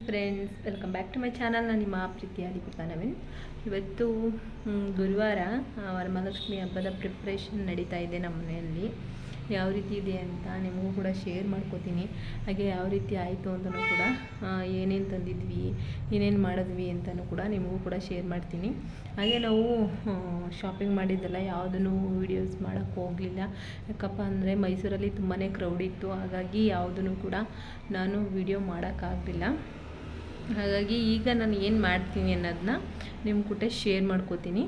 Friends, welcome back to my channel. ನಾನು ನಿಮ್ಮ ಪ್ರೀತಿಯ ದೀಪಿಕಾ ನವೀನ್. ಇವತ್ತು ಗುರುವಾರ ವರಮಹಾಲಕ್ಷ್ಮಿ ಹಬ್ಬದ ಪ್ರಿಪ್ರೇಷನ್ ನಡೀತಾ ಇದೆ ನಮ್ಮ ಮನೆಯಲ್ಲಿ. ಯಾವ ರೀತಿ ಇದೆ ಅಂತ ನಿಮಗೂ ಕೂಡ ಶೇರ್ ಮಾಡ್ಕೋತೀನಿ. ಹಾಗೆ ಯಾವ ರೀತಿ ಆಯಿತು ಅಂತಲೂ ಕೂಡ, ಏನೇನು ತಂದಿದ್ವಿ, ಏನೇನು ಮಾಡಿದ್ವಿ ಅಂತಲೂ ಕೂಡ ನಿಮಗೂ ಕೂಡ ಶೇರ್ ಮಾಡ್ತೀನಿ. ಹಾಗೆ ನಾವು ಶಾಪಿಂಗ್ ಮಾಡಿದ್ದೆಲ್ಲ ಯಾವುದನ್ನು ವೀಡಿಯೋಸ್ ಮಾಡೋಕ್ಕೆ ಹೋಗಲಿಲ್ಲ. ಯಾಕಪ್ಪ ಅಂದರೆ ಮೈಸೂರಲ್ಲಿ ತುಂಬಾ ಕ್ರೌಡ್ ಇತ್ತು. ಹಾಗಾಗಿ ಯಾವುದನ್ನು ಕೂಡ ನಾನು ವೀಡಿಯೋ ಮಾಡೋಕ್ಕಾಗಲಿಲ್ಲ. ಹಾಗಾಗಿ ಈಗ ನಾನು ಏನು ಮಾಡ್ತೀನಿ ಅನ್ನೋದನ್ನ ನಿಮ್ಮ ಕೂಡ ಶೇರ್ ಮಾಡ್ಕೋತೀನಿ.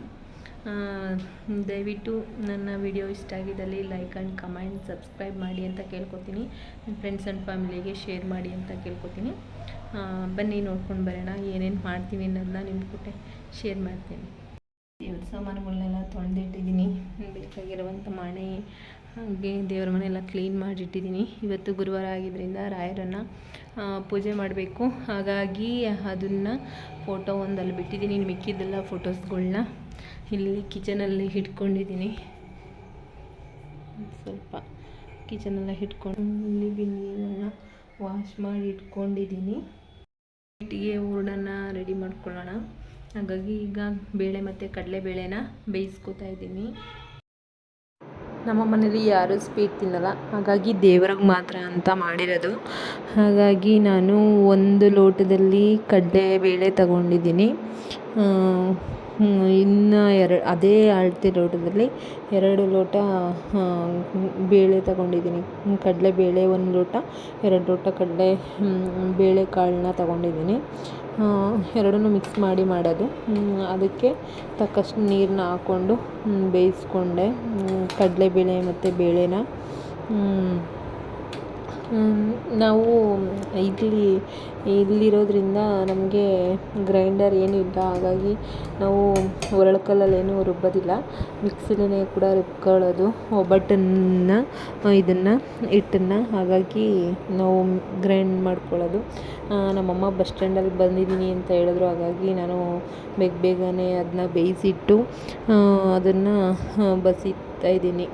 ದಯವಿಟ್ಟು ನನ್ನ ವಿಡಿಯೋ ಇಷ್ಟ ಆಗಿದ್ದಲ್ಲಿ ಲೈಕ್ ಆ್ಯಂಡ್ ಕಮೆಂಟ್ ಸಬ್ಸ್ಕ್ರೈಬ್ ಮಾಡಿ ಅಂತ ಕೇಳ್ಕೊತೀನಿ. ನನ್ನ ಫ್ರೆಂಡ್ಸ್ ಆ್ಯಂಡ್ ಫ್ಯಾಮಿಲಿಗೆ ಶೇರ್ ಮಾಡಿ ಅಂತ ಕೇಳ್ಕೊತೀನಿ. ಬನ್ನಿ ನೋಡ್ಕೊಂಡು ಬರೋಣ ಏನೇನು ಮಾಡ್ತೀನಿ ಅನ್ನೋದನ್ನ ನಿಮ್ಮ ಕೂಡ ಶೇರ್ ಮಾಡ್ತೀನಿ. ದೇವ್ರ ಸಾಮಾನುಗಳನ್ನೆಲ್ಲ ತೊಳೆದಿಟ್ಟಿದ್ದೀನಿ. ಬೇಕಾಗಿರುವಂಥ ಮಣೆ ಹಾಗೆ ದೇವ್ರ ಮನೆಯೆಲ್ಲ ಕ್ಲೀನ್ ಮಾಡಿಟ್ಟಿದ್ದೀನಿ. ಇವತ್ತು ಗುರುವಾರ ಆಗಿದ್ದರಿಂದ ರಾಯರನ್ನು ಪೂಜೆ ಮಾಡಬೇಕು. ಹಾಗಾಗಿ ಅದನ್ನು ಫೋಟೋ ಒಂದಲ್ಲಿ ಬಿಟ್ಟಿದ್ದೀನಿ. ಇನ್ನು ಮಿಕ್ಕಿದ್ದೆಲ್ಲ ಫೋಟೋಸ್ಗಳನ್ನ ಇಲ್ಲಿ ಕಿಚನಲ್ಲಿ ಇಟ್ಕೊಂಡಿದ್ದೀನಿ. ಸ್ವಲ್ಪ ಕಿಚನೆಲ್ಲ ಇಟ್ಕೊಂಡು ಇಲ್ಲಿ ಬಿಂದಿಗೆಗಳನ್ನ ವಾಶ್ ಮಾಡಿ ಇಟ್ಕೊಂಡಿದ್ದೀನಿ. ನೈಟಿಗೆ ಹೂರಣನ ರೆಡಿ ಮಾಡ್ಕೊಳ್ಳೋಣ. ಹಾಗಾಗಿ ಈಗ ಬೇಳೆ ಮತ್ತು ಕಡಲೆಬೇಳೆನ ಬೇಯಿಸ್ಕೊತಾ ಇದ್ದೀನಿ. ನಮ್ಮ ಮನೇಲಿ ಯಾರೂ ಸ್ವೀಟ್ ತಿನ್ನಲ್ಲ, ಹಾಗಾಗಿ ದೇವ್ರಿಗೆ ಮಾತ್ರ ಅಂತ ಮಾಡಿರೋದು. ಹಾಗಾಗಿ ನಾನು 1 ಲೋಟದಲ್ಲಿ ಕಡಲೆಬೇಳೆ ತಗೊಂಡಿದ್ದೀನಿ. ಇನ್ನು ಅದೇ ಅಳತೆ ಲೋಟದಲ್ಲಿ 2 ಲೋಟ ಬೇಳೆ ತಗೊಂಡಿದ್ದೀನಿ. ಕಡಲೆಬೇಳೆ 1 ಲೋಟ, 2 ಲೋಟ ಕಡಲೆ ಬೇಳೆಕಾಳನ್ನ ತಗೊಂಡಿದ್ದೀನಿ. ಎರಡನ್ನೂ ಮಿಕ್ಸ್ ಮಾಡಿ ಮಾಡೋದು. ಅದಕ್ಕೆ ತಕ್ಕಷ್ಟು ನೀರನ್ನ ಹಾಕ್ಕೊಂಡು ಬೇಯಿಸ್ಕೊಂಡೆ ಕಡಲೆಬೇಳೆ ಮತ್ತು ಬೇಳೆನ. ನಾವು ಇಲ್ಲಿರೋದ್ರಿಂದ ನಮಗೆ ಗ್ರೈಂಡರ್ ಏನೂ ಇಲ್ಲ. ಹಾಗಾಗಿ ನಾವು ಒರಳುಕಲ್ಲಲ್ಲೇನೂ ರುಬ್ಬೋದಿಲ್ಲ, ಮಿಕ್ಸಿಲೇ ಕೂಡ ರುಬ್ಕೊಳ್ಳೋದು ಒಬ್ಬಟ್ಟನ್ನು, ಹಿಟ್ಟನ್ನು. ಹಾಗಾಗಿ ನಾವು ಗ್ರೈಂಡ್ ಮಾಡ್ಕೊಳ್ಳೋದು. ನಮ್ಮಮ್ಮ ಬಸ್ ಸ್ಟ್ಯಾಂಡಲ್ಲಿ ಬಂದಿದ್ದೀನಿ ಅಂತ ಹೇಳಿದ್ರು. ಹಾಗಾಗಿ ನಾನು ಬೇಗನೆ ಅದನ್ನ ಬೇಯಿಸಿಟ್ಟು ಅದನ್ನು ಬಸಿತಾ ಇದ್ದೀನಿ.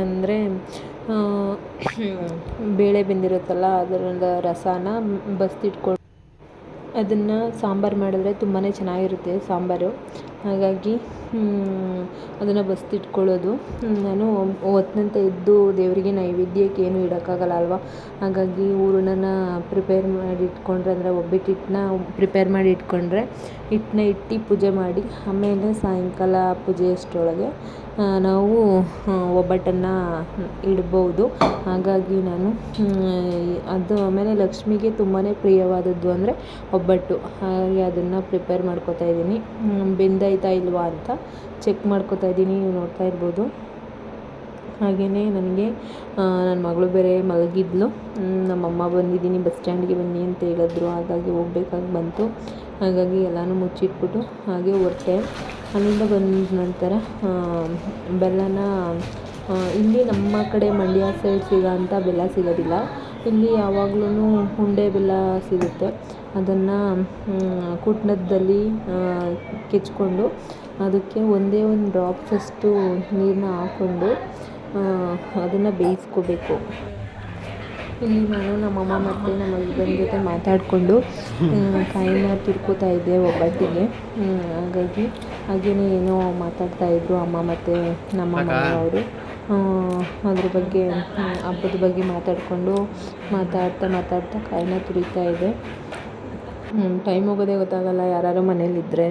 ಅಂದರೆ ಬೇಳೆ ಬೆಂದಿರುತ್ತಲ್ಲ, ಅದರಿಂದ ರಸನ ಬಸಿಟ್ಕೊಂಡು ಅದನ್ನು ಸಾಂಬಾರು ಮಾಡಿದ್ರೆ ತುಂಬಾ ಚೆನ್ನಾಗಿರುತ್ತೆ ಸಾಂಬಾರು. ಹಾಗಾಗಿ ಅದನ್ನು ಬಸಿಟ್ಕೊಳ್ಳೋದು. ನಾನು ಹೊತ್ತಿನಂತೆ ಎದ್ದು ದೇವರಿಗೆ ನೈವೇದ್ಯಕ್ಕೆ ಏನೂ ಇಡೋಕ್ಕಾಗಲ್ಲ ಅಲ್ವಾ. ಹಾಗಾಗಿ ಹೂರಣನ ಪ್ರಿಪೇರ್ ಮಾಡಿ ಇಟ್ಕೊಂಡ್ರೆ, ಅಂದರೆ ಒಬ್ಬಟ್ಟು ಹಿಟ್ಟನ್ನ ಪ್ರಿಪೇರ್ ಮಾಡಿ ಇಟ್ಕೊಂಡ್ರೆ ಹಿಟ್ಟನ್ನ ಇಟ್ಟು ಪೂಜೆ ಮಾಡಿ ಆಮೇಲೆ ಸಾಯಂಕಾಲ ಪೂಜೆ ಅಷ್ಟರೊಳಗೆ ನಾವು ಒಬ್ಬಟ್ಟನ್ನು ಇಡ್ಬೋದು. ಹಾಗಾಗಿ ನಾನು ಅದು ಆಮೇಲೆ ಲಕ್ಷ್ಮಿಗೆ ತುಂಬಾ ಪ್ರಿಯವಾದದ್ದು ಅಂದರೆ ಒಬ್ಬಟ್ಟು. ಹಾಗೆ ಅದನ್ನು ಪ್ರಿಪೇರ್ ಮಾಡ್ಕೊತಾ ಇದ್ದೀನಿ. ಬೆಂದೈತಾ ಇಲ್ವಾ ಅಂತ ಚೆಕ್ ಮಾಡ್ಕೊತಾ ಇದ್ದೀನಿ. ನೀವು ನೋಡ್ತಾ ಇರ್ಬೋದು. ಹಾಗೆಯೇ ನನಗೆ ನನ್ನ ಮಗಳು ಬೇರೆ ಮಲಗಿದ್ಲು. ನಮ್ಮಮ್ಮ ಬಂದಿದ್ದೀನಿ, ಬಸ್ ಸ್ಟ್ಯಾಂಡ್ಗೆ ಬನ್ನಿ ಅಂತ ಹೇಳಿದ್ರು. ಹಾಗಾಗಿ ಹೋಗ್ಬೇಕಾಗಿ ಬಂತು. ಹಾಗಾಗಿ ಎಲ್ಲನೂ ಮುಚ್ಚಿಟ್ಬಿಟ್ಟು ಹಾಗೆ ಹೊರಟೆ. ಅಲ್ಲಿಂದ ಬಂದ ನಂತರ ಬೆಲ್ಲನ ಇಲ್ಲಿ ನಮ್ಮ ಕಡೆ ಮಂಡ್ಯ ಸೈಡ್ ಸಿಗೋಂಥ ಬೆಲ್ಲ ಸಿಗೋದಿಲ್ಲ. ಇಲ್ಲಿ ಯಾವಾಗ್ಲೂ ಉಂಡೆ ಬೆಲ್ಲ ಸಿಗುತ್ತೆ. ಅದನ್ನು ಕುಟ್ನದಲ್ಲಿ ಕೆಚ್ಕೊಂಡು ಅದಕ್ಕೆ ಒಂದೇ ಒಂದು ಡ್ರಾಪ್ಸಷ್ಟು ನೀರನ್ನ ಹಾಕ್ಕೊಂಡು ಅದನ್ನು ಬೇಯಿಸ್ಕೋಬೇಕು. ಇಲ್ಲಿ ನಾನು ನಮ್ಮಮ್ಮ ಮತ್ತು ನಮ್ಮ ಹಸ್ಬೆಂಡ್ ಜೊತೆ ಮಾತಾಡಿಕೊಂಡು ಕಾಯಿನ ತುರ್ಕೋತಾ ಇದ್ದೆ ಒಬ್ಬಟ್ಟಿಗೆ. ಹಾಗೆಯೇ ಏನೋ ಮಾತಾಡ್ತಾಯಿದ್ರು ಅಮ್ಮ ಮತ್ತು ನಮ್ಮ ಮಾವರು. ಅದ್ರ ಬಗ್ಗೆ, ಹಬ್ಬದ ಬಗ್ಗೆ ಮಾತಾಡ್ತಾ ಕಾಯಿನ ತುರಿತಾ ಇದೆ. ಟೈಮ್ ಹೋಗೋದೇ ಗೊತ್ತಾಗಲ್ಲ ಯಾರು ಮನೇಲಿದ್ದರೆ.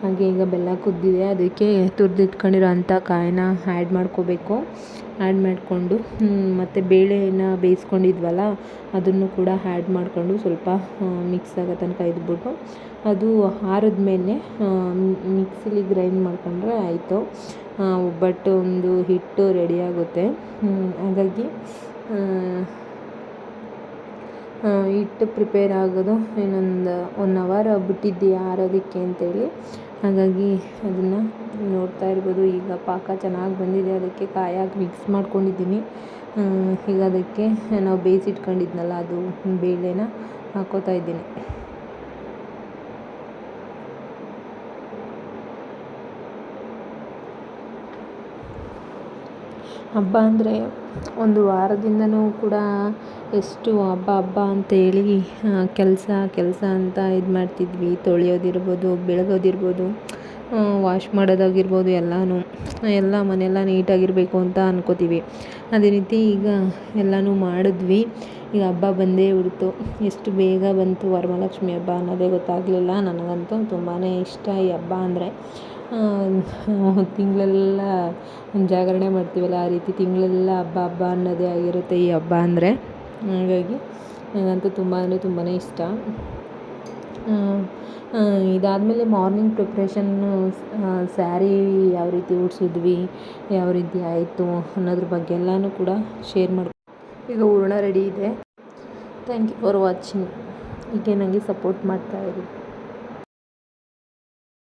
ಹಾಗೆ ಈಗ ಬೆಲ್ಲ ಕುದ್ದಿದೆ, ಅದಕ್ಕೆ ತುರಿದಿಟ್ಕೊಂಡಿರೋ ಅಂಥ ಕಾಯಿನ ಆ್ಯಡ್ ಮಾಡ್ಕೋಬೇಕು. ಆ್ಯಡ್ ಮಾಡಿಕೊಂಡು ಮತ್ತು ಬೇಳೆನ ಬೇಯಿಸ್ಕೊಂಡಿದ್ವಲ್ಲ ಅದನ್ನು ಕೂಡ ಆ್ಯಡ್ ಮಾಡಿಕೊಂಡು ಸ್ವಲ್ಪ ಮಿಕ್ಸ್ ಆಗೋ ತನಕ ಇದ್ಬಿಟ್ಟು ಅದು ಆರಿದ್ಮೇಲೆ ಮಿಕ್ಸಿಲಿ ಗ್ರೈಂಡ್ ಮಾಡ್ಕೊಂಡ್ರೆ ಆಯಿತು. ಒಬ್ಬಟ್ಟು ಒಂದು ಹಿಟ್ಟು ರೆಡಿಯಾಗುತ್ತೆ. ಹಾಗಾಗಿ ಹಿಟ್ಟು ಪ್ರಿಪೇರ್ ಆಗೋದು ಇನ್ನೊಂದು 1 ಅವರ್ ಬಿಟ್ಟಿದ್ದೆ ಆರೋದಕ್ಕೆ ಅಂತೇಳಿ. ಹಾಗಾಗಿ ಅದನ್ನು ನೋಡ್ತಾ ಇರ್ಬೋದು. ಈಗ ಪಾಕ ಚೆನ್ನಾಗಿ ಬಂದಿದೆ, ಅದಕ್ಕೆ ಕಾಯಾಗಿ ಮಿಕ್ಸ್ ಮಾಡ್ಕೊಂಡಿದ್ದೀನಿ. ಈಗ ಅದಕ್ಕೆ ನಾವು ಬೇಯಿಸಿಟ್ಕೊಂಡಿದ್ನಲ್ಲ ಅದು ಬೇಳೆನ ಹಾಕ್ಕೋತಾ ಇದ್ದೀನಿ. ಹಬ್ಬ ಅಂದರೆ ಒಂದು ವಾರದಿಂದನೂ ಕೂಡ ಎಷ್ಟು ಹಬ್ಬ ಅಂತೇಳಿ ಕೆಲಸ ಅಂತ ಇದು ಮಾಡ್ತಿದ್ವಿ. ತೊಳೆಯೋದಿರ್ಬೋದು, ಬೆಳಗೋದಿರ್ಬೋದು, ವಾಶ್ ಮಾಡೋದಾಗಿರ್ಬೋದು ಎಲ್ಲ ಮನೆಯೆಲ್ಲ ನೀಟಾಗಿರಬೇಕು ಅಂತ ಅನ್ಕೋತೀವಿ. ಅದೇ ರೀತಿ ಈಗ ಎಲ್ಲನೂ ಮಾಡಿದ್ವಿ. ಈಗ ಹಬ್ಬ ಬಂದೇ ಬಿಡ್ತು. ಎಷ್ಟು ಬೇಗ ಬಂತು ವರಮಹಾಲಕ್ಷ್ಮಿ ಹಬ್ಬ ಅನ್ನೋದೇ ಗೊತ್ತಾಗಲಿಲ್ಲ. ನನಗಂತೂ ತುಂಬಾ ಇಷ್ಟ ಈ ಹಬ್ಬ ಅಂದರೆ. ತಿಂಗಳೆಲ್ಲ ಜಾಗರಣೆ ಮಾಡ್ತೀವಲ್ಲ, ಆ ರೀತಿ ತಿಂಗಳೆಲ್ಲ ಹಬ್ಬ ಅನ್ನೋದೇ ಆಗಿರುತ್ತೆ ಈ ಹಬ್ಬ ಅಂದರೆ. ಹಾಗಾಗಿ ನನಗಂತೂ ತುಂಬಾ ಇಷ್ಟ. ಇದಾದಮೇಲೆ ಮಾರ್ನಿಂಗ್ ಪ್ರಿಪ್ರೇಷನ್ನು, ಸ್ಯಾರಿ ಯಾವ ರೀತಿ ಉಡ್ಸಿದ್ವಿ, ಯಾವ ರೀತಿ ಆಯಿತು ಅನ್ನೋದ್ರ ಬಗ್ಗೆ ಎಲ್ಲನೂ ಕೂಡ ಶೇರ್ ಮಾಡಿ. ಈಗ ಹೂರಣ ರೆಡಿ ಇದೆ. Thank you for watching. ಹೀಗೆ ನನಗೆ ಸಪೋರ್ಟ್ ಮಾಡ್ತಾಯಿರಿ.